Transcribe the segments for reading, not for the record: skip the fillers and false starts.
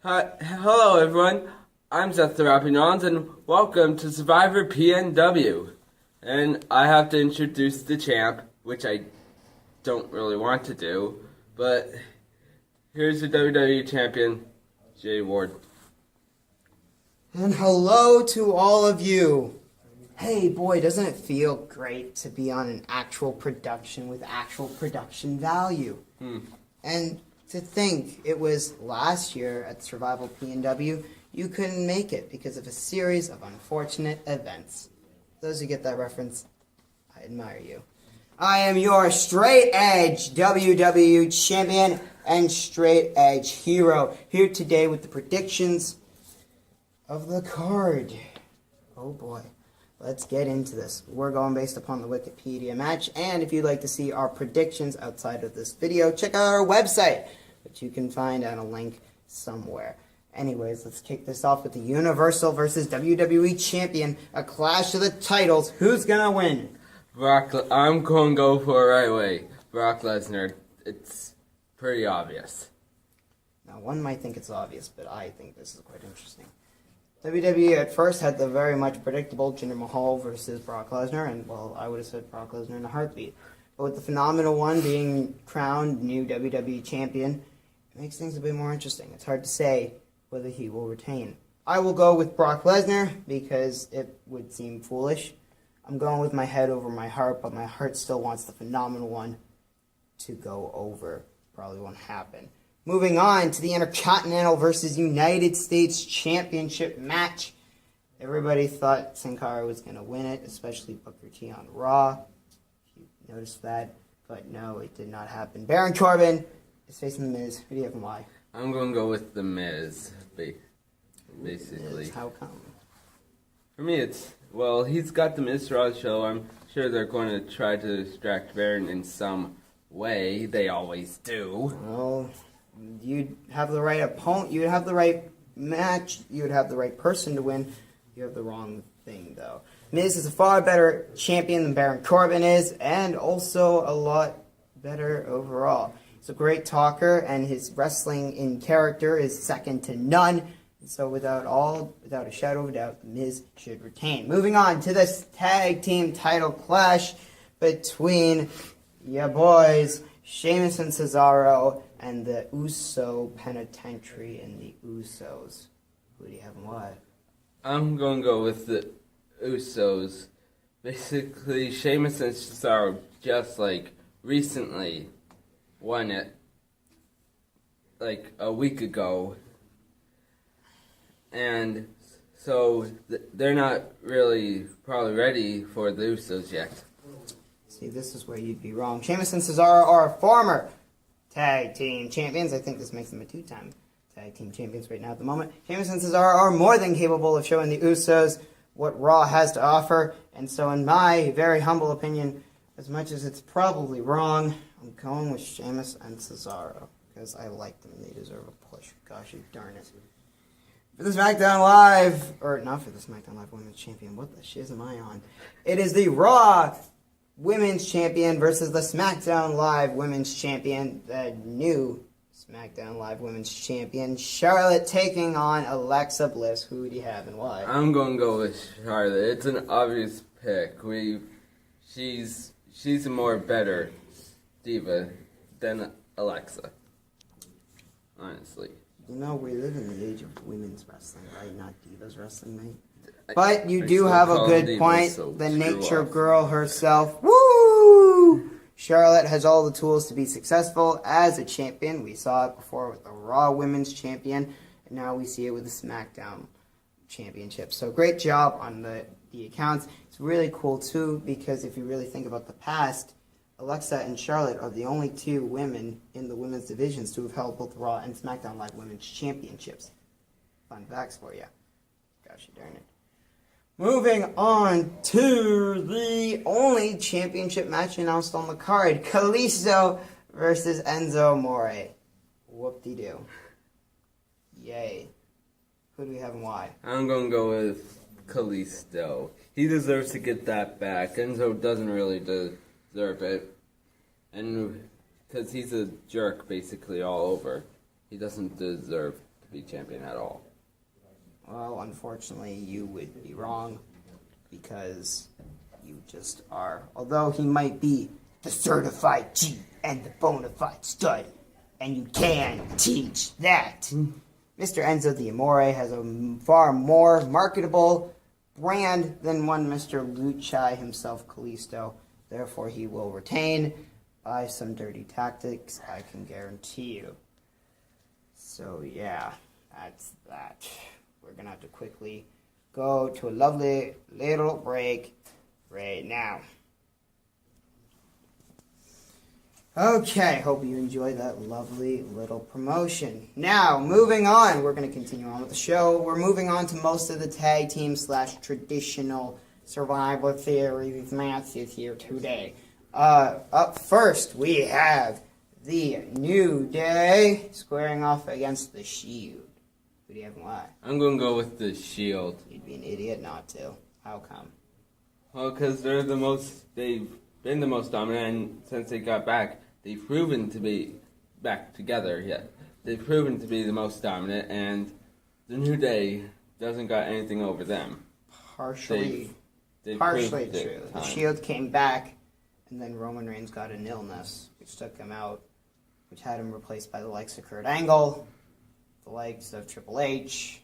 Hi, hello everyone. I'm Seth the Rapping Rollins, and welcome to Survivor P.N.W. And I have to introduce the champ, which I don't really want to do, but here's the WWE champion, Jay Ward. And hello to all of you. Hey boy, doesn't it feel great to be on an actual production with actual production value? And to think it was last year at Survival P&W, you couldn't make it because of a series of unfortunate events. Those who get that reference, I admire you. I am your straight edge WWE champion and straight edge hero, here today with the predictions of the card. Oh boy. Let's get into this. We're going based upon the Wikipedia match, and if you'd like to see our predictions outside of this video, check out our website, which you can find at a link somewhere. Anyways, let's kick this off with the Universal versus WWE Champion, a clash of the titles. Who's gonna win? I'm going to go for it right away. Brock Lesnar. It's pretty obvious. Now, one might think it's obvious, but I think this is quite interesting. WWE at first had the very much predictable Jinder Mahal versus Brock Lesnar, and, well, I would have said Brock Lesnar in a heartbeat. But with the phenomenal one being crowned new WWE champion, it makes things a bit more interesting. It's hard to say whether he will retain. I will go with Brock Lesnar because it would seem foolish. I'm going with my head over my heart, but my heart still wants the phenomenal one to go over. Probably won't happen. Moving on to the Intercontinental versus United States Championship match. Everybody thought Sin Cara was going to win it, especially Booker T on Raw. If you noticed that. But no, it did not happen. Baron Corbin is facing The Miz. Who do you have and why? I'm going to go with The Miz, basically. How come? For me, he's got the Miz Raw show. I'm sure they're going to try to distract Baron in some way. They always do. Well, you'd have the right opponent, you'd have the right match, you'd have the right person to win. You have the wrong thing, though. Miz is a far better champion than Baron Corbin is, and also a lot better overall. He's a great talker, and his wrestling in character is second to none. And so without a shadow of a doubt, Miz should retain. Moving on to this tag team title clash between ya boys, Sheamus and Cesaro, and the Uso Penitentiary and the Usos. Who do you have and why? I'm going to go with the Usos. Basically, Sheamus and Cesaro just, recently won it, a week ago. And so they're not really probably ready for the Usos yet. See, this is where you'd be wrong. Sheamus and Cesaro are former tag team champions. I think this makes them a two-time tag team champions right now at the moment. Sheamus and Cesaro are more than capable of showing the Usos what Raw has to offer. And so in my very humble opinion, as much as it's probably wrong, I'm going with Sheamus and Cesaro because I like them. They deserve a push. Gosh, darn it. For the SmackDown Live, or not for the SmackDown Live Women's Champion, what the shiz am I on? It is the Raw Women's Champion versus the SmackDown Live Women's Champion, the new SmackDown Live Women's Champion, Charlotte taking on Alexa Bliss. Who do you have and why? I'm going to go with Charlotte. It's an obvious pick. She's a more better diva than Alexa, honestly. You know, we live in the age of women's wrestling, right? Not divas wrestling, mate. But you do have a good point. The nature girl herself. Woo! Charlotte has all the tools to be successful as a champion. We saw it before with the Raw Women's Champion, and now we see it with the SmackDown Championship. So great job on the accounts. It's really cool, too, because if you really think about the past, Alexa and Charlotte are the only two women in the women's divisions to have held both Raw and SmackDown Live Women's Championships. Fun facts for you. Gosh darn it. Moving on to the only championship match announced on the card. Kalisto versus Enzo Amore. Whoop-de-doo. Yay. Who do we have and why? I'm going to go with Kalisto. He deserves to get that back. Enzo doesn't really deserve it. And because he's a jerk basically all over. He doesn't deserve be champion at all. Well, unfortunately, you would be wrong because you just are. Although he might be the certified G and the bona fide stud, and you can teach that. Mr. Enzo D'Amore has a far more marketable brand than one Mr. Lucci himself, Kalisto. Therefore, he will retain by some dirty tactics, I can guarantee you. So, yeah, that's that. We're going to have to quickly go to a lovely little break right now. Okay, hope you enjoyed that lovely little promotion. Now, moving on, we're going to continue on with the show. We're moving on to most of the tag team / traditional Survivor Series matches here today. Up first, we have the New Day squaring off against the Shield. Who do you have and why? I'm going to go with the Shield. You'd be an idiot not to. How come? Well, because they've been the most dominant, and since they got back, they've proven to be back together yet. They've proven to be the most dominant, and the New Day doesn't got anything over them. Partially They've true. it The Shield came back, and then Roman Reigns got an illness, which took him out, which had him replaced by the likes of Kurt Angle, the likes of Triple H,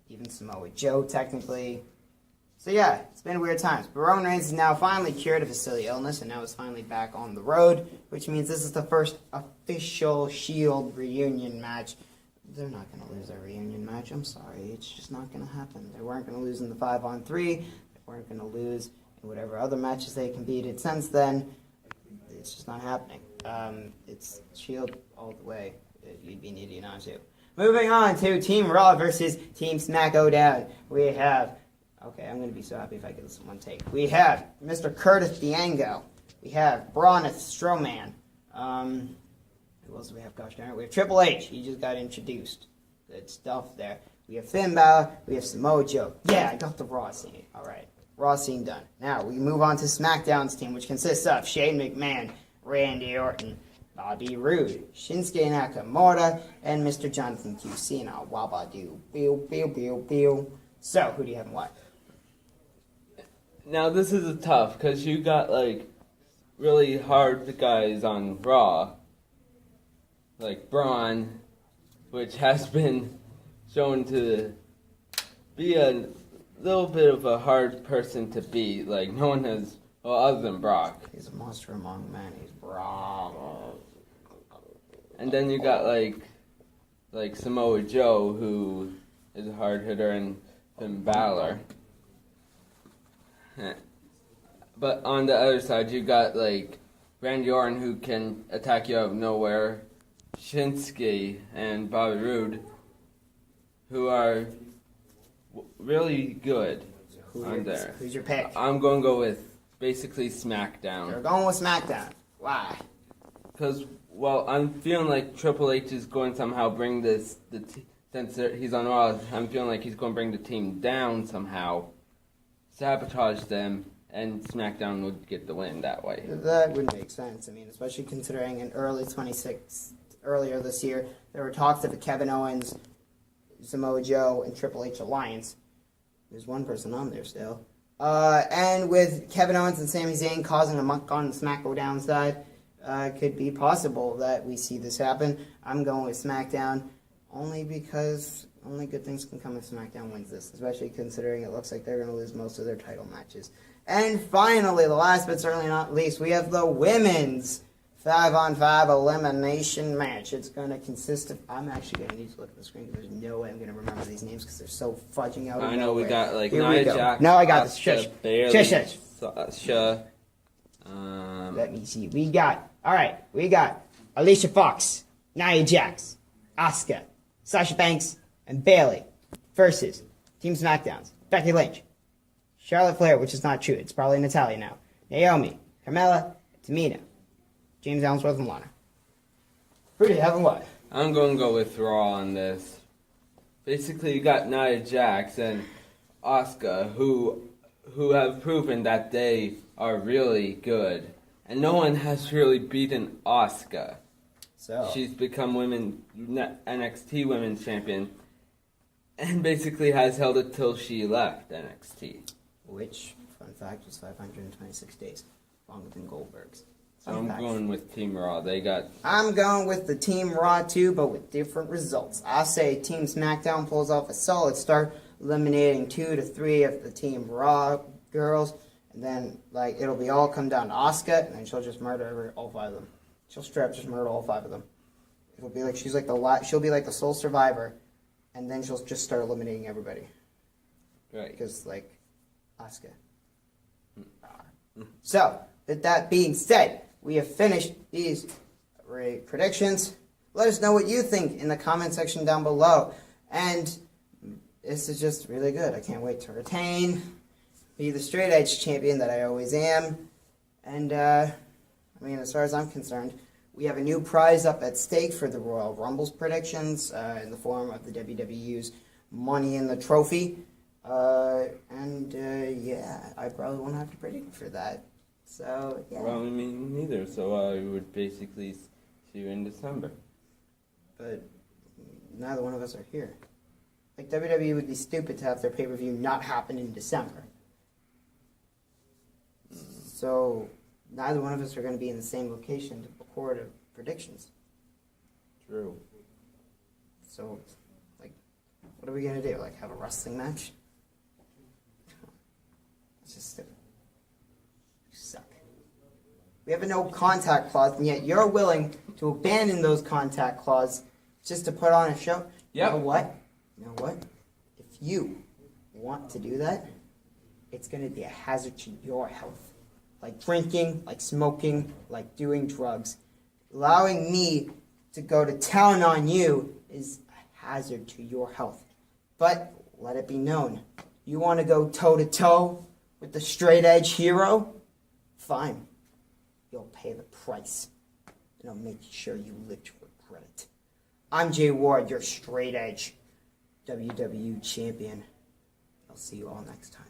even Samoa Joe, technically. So yeah, it's been weird times. But Roman Reigns is now finally cured of his silly illness, and now is finally back on the road, which means this is the first official Shield reunion match. They're not going to lose their reunion match. I'm sorry. It's just not going to happen. They weren't going to lose in the 5-on-3. They weren't going to lose in whatever other matches they competed since then. It's just not happening. It's Shield all the way. You'd be an idiot not to. Moving on to Team Raw versus Team SmackDown. We have... Okay, I'm going to be so happy if I get this in one take. We have Mr. Curtis D'Ango. We have Braun Strowman. Who else do we have? Gosh darn it. We have Triple H. He just got introduced. Good stuff there. We have Finn Balor. We have Samoa Joe. Yeah, I got the Raw scene. All right. Raw scene done. Now, we move on to SmackDown's team, which consists of Shane McMahon, Randy Orton, Bobby Roode, Shinsuke Nakamura, and Mr. Jonathan Cena. Wabadoo. Bill, bill, bill, bill. So, who do you have and what? Now, this is tough, because you got, really hard guys on Raw. Like Braun, which has been shown to be a little bit of a hard person to beat. Like, no one has, well, other than Brock. He's a monster among men. He's Brock. And then you got, like Samoa Joe, who is a hard hitter, and Finn Balor. But on the other side, you got, Randy Orton, who can attack you out of nowhere. Shinsuke and Bobby Roode, who are really good on there. Who's your pick? I'm going to go with basically SmackDown. You're going with SmackDown. Why? Because, well, I'm feeling like Triple H is going to somehow bring since he's on Raw, I'm feeling like he's going to bring the team down somehow, sabotage them, and SmackDown would get the win that way. That would make sense. I mean, especially considering in earlier this year, there were talks of a Kevin Owens, Samoa Joe, and Triple H alliance. There's one person on there still. And with Kevin Owens and Sami Zayn causing a muck on the SmackDown side, could be possible that we see this happen. I'm going with SmackDown only because only good things can come if SmackDown wins this, especially considering it looks like they're going to lose most of their title matches. And finally, the last but certainly not least, we have the women's 5-on-5 elimination match. It's going to consist of... I'm actually going to need to look at the screen because there's no way I'm going to remember these names because they're so fudging out. I know we got Here Nia we go. Jax. No, I got this. Asuka, Shush. Bayley, Shush. Sasha. Let me see. We got Alicia Fox, Nia Jax, Asuka, Sasha Banks, and Bayley versus Team SmackDown's Becky Lynch, Charlotte Flair, which is not true. It's probably Natalya now. Naomi, Carmella, Tamina, James Ellsworth, and Lana. Who do you have and what? I'm going to go with Raw on this. Basically, you got Nia Jax and Asuka, who have proven that they are really good. And no one has really beaten Asuka. So She's become NXT Women's Champion, and basically has held it till she left NXT. which, fun fact, was 526 days, longer than Goldberg's. So Fun I'm fact. going with Team Raw. They got I'm going with the Team Raw too, but with different results. I'll say Team SmackDown pulls off a solid start, eliminating 2 to 3 of the Team Raw girls, and then it'll be all come down to Asuka, and then she'll just murder all 5 of them. She'll straight up just murder all 5 of them. It'll be like she'll be like the sole survivor, and then she'll just start eliminating everybody right. because Asuka. So with that being said, we have finished these predictions. Let us know what you think in the comment section down below. And this is just really good. I can't wait to retain, be the straight edge champion that I always am. And, as far as I'm concerned, we have a new prize up at stake for the Royal Rumble's predictions in the form of the WWU's Money in the Trophy. I probably won't have to predict for that. So, yeah. Well, me neither. So I would basically see you in December. But neither one of us are here. WWE would be stupid to have their pay-per-view not happen in December. So neither one of us are going to be in the same location to record predictions. True. So, what are we going to do? Have a wrestling match? It's just stupid. You suck. We have a no contact clause, and yet you're willing to abandon those contact clauses just to put on a show? Yep. You know what? If you want to do that, it's going to be a hazard to your health. Like drinking, like smoking, like doing drugs. Allowing me to go to town on you is a hazard to your health. But let it be known, you want to go toe-to-toe with the straight-edge hero? Fine. You'll pay the price. And I'll make sure you live to regret it. I'm Jay Ward, your straight-edge WWE champion. I'll see you all next time.